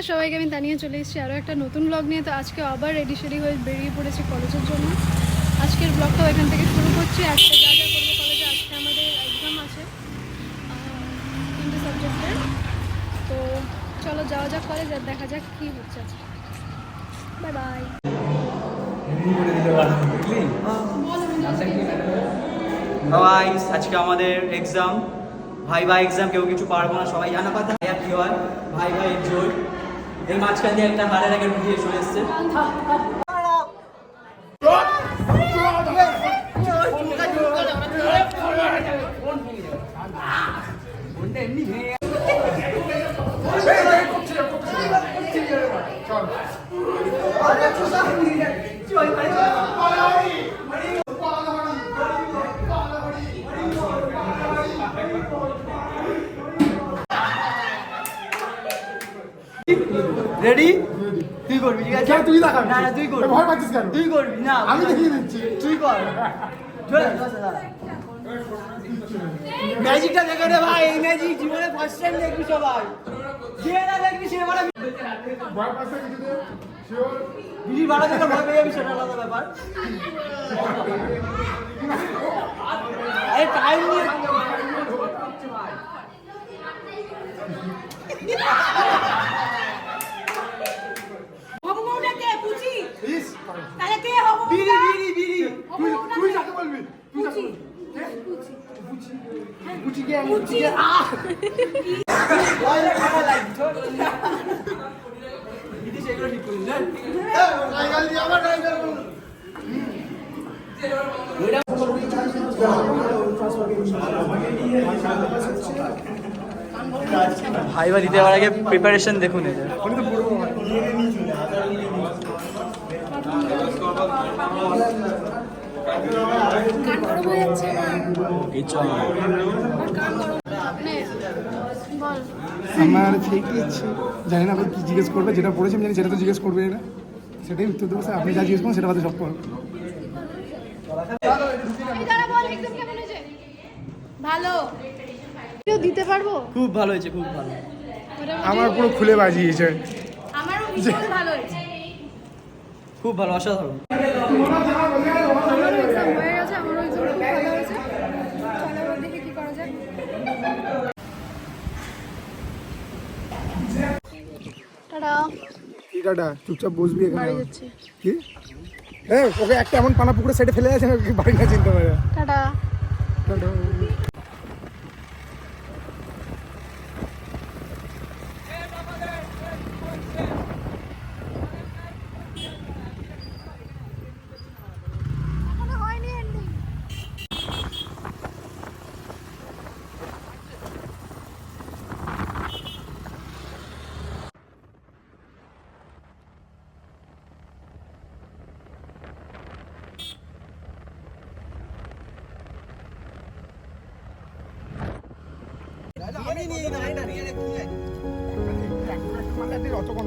নমস্কার সবাইকে, আমি তানিয়া চলে এসেছি আরও একটা নতুন ব্লগ নিয়ে। তো আজকে আবার রেডি শেডি হয়ে বেরিয়ে পড়েছি কলেজের জন্য। আজকের ব্লগটাও এখান থেকে শুরু করছি। আজকে যা যা করবো কলেজে, আজকে আমাদের এক্সাম আছে 3টে সাবজেক্টের। তো চলো যাওয়া যাক কলেজ, আর দেখা যাক কী হচ্ছে আজকে। Bye bye. আজকে আমাদের এক্সাম, ভাইবা এক্সাম। কেউ কিছু পারবো না, সবাই জানা কথা। কি হয় ভাইবা এনজয়। এর মাঝখান দিয়ে একটা হারের আগে ভিডিও চলে এসছে। রেডি? তুই করবি, ঠিক আছে? তুই দেখাবি। না তুই করবি। ভয় পাচ্ছিস কেন? তুই করবি না, আমি দেখিয়ে দিচ্ছি। তুই কর। ম্যাজিকটা দেখে রে ভাই, এই ম্যাজিক জীবনে ফার্স্ট টাইম দেখবি সবাই। যে না দেখবি সে মানে ভয় পাচ্ছে কিছুতে শিওর। বিড়ি ভাড়া থেকে ভয় পেয়ে যাবি, সেটা আলাদা ব্যাপার। আরে টাইম নিয়ে বিড়ি বিড়ি বিড়ি। তুই যাকে বলবি, তুই যাকে বলবি। পুচি কে পুচি কে ওইটা খারাপ লাগছে। বিড়ি সেগুলো ঠিক করিস না। গাল দিয়ে আবার গাল বল। ভাইবা দিতে যাওয়ার আগে প্রিপারেশন দেখুন এদের। আমি তো বড় ভাই। গান গরম হয়ে যাচ্ছে না? এই চল গান গরম নে, বল। আমার থেকে ইচ্ছে জানি না, আপনি কি জিজ্ঞেস করবে, যেটা পড়েছি আমি জানি সেটা তো জিজ্ঞেস করবে না, সেটাই উত্তর দেবো স্যার। আপনি যা জিজ্ঞেস করুন সেটা বাদে সব করবো। এই দাঁড়া, বল এক্সাম কেমন হয়েছে? ভালো। কেউ দিতে পারবো? খুব ভালো হয়েছে, খুব ভালো। মোটামুটি আমার পুরো খুলে বাজিয়েছে। আমারও ভীষণ ভালো হয়েছে। খুব ভালো, অসাধারণ। আমারও এক্সাম হয়ে গেছে, আমারও এক্সাম খুব ভালো হয়েছে। চলো এবার দেখি কি করা যায়। টাটা। কি কাটা চুপচাপ বসবি এখানে। বাড়ি যাচ্ছি। কি ওকে একটা এমন পানা পুকুরে সাইডে ফেলে আছে, বাড়ি না চিনতে পারে। টাটা। এখনো হয়নি এন্ডিং। অত কম